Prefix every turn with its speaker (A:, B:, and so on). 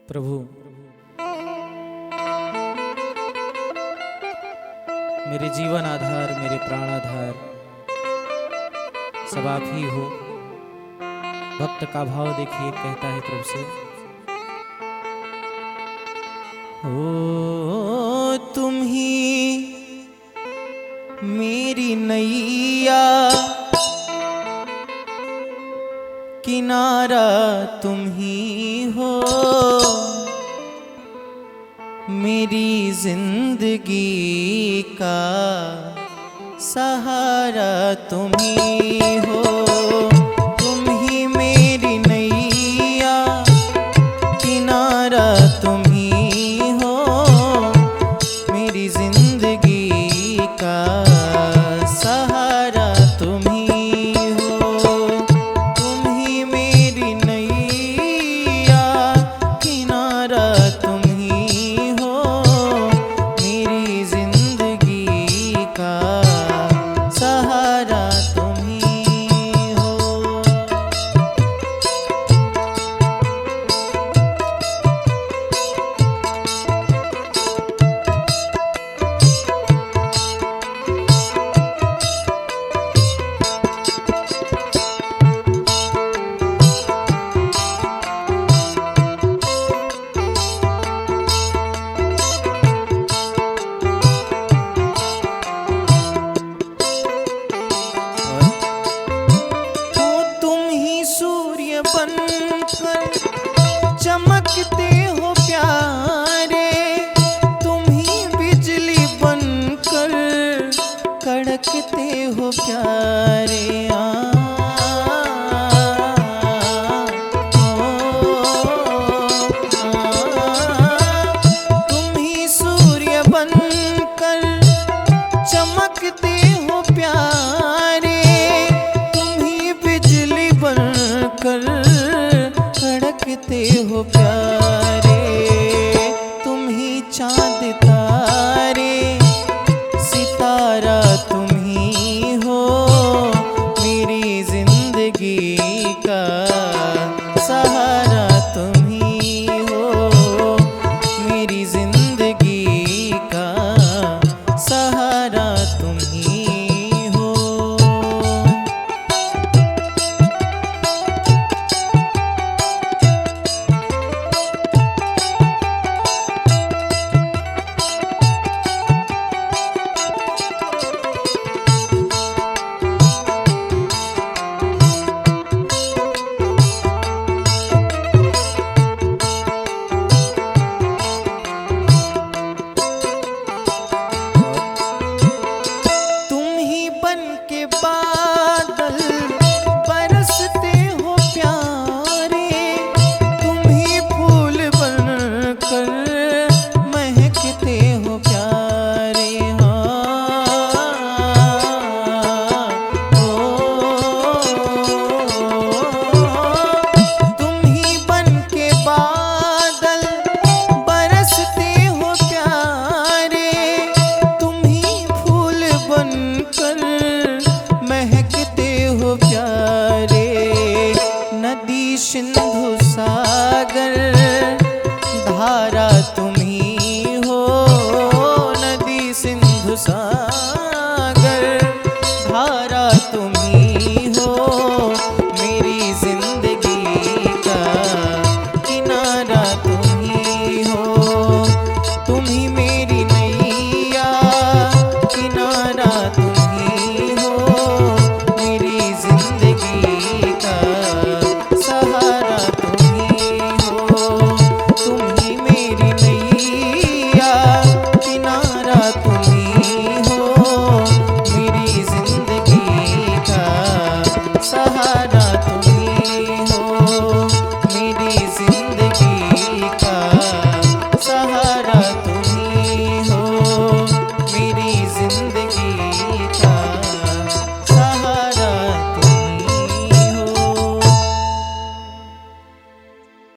A: प्रभु मेरे जीवन आधार, मेरे प्राण आधार सब आप ही हो। भक्त का भाव देखिए, कहता है प्रभु से, ओ तुम ही मेरी नैया, किनारा तुम ही हो, मेरी जिंदगी का सहारा तुम ही हो। तुम ही मेरी नैया, किनारा तुम ही हो, मेरी जिंदगी का सहारा तुम ही हो। तुम ही मेरी नैया, किनारा तुम ही हो, मेरी जिंदगी का सहारा तुम ही हो। बनकर चमकते हो प्यारे, तुम ही बिजली बनकर कड़कते हो प्यारे। तुम ही सूर्य बनकर चमकते हो प्यारे, तुम ही बिजली बनकर कड़कते हो प्यारे। तुम ही चाँद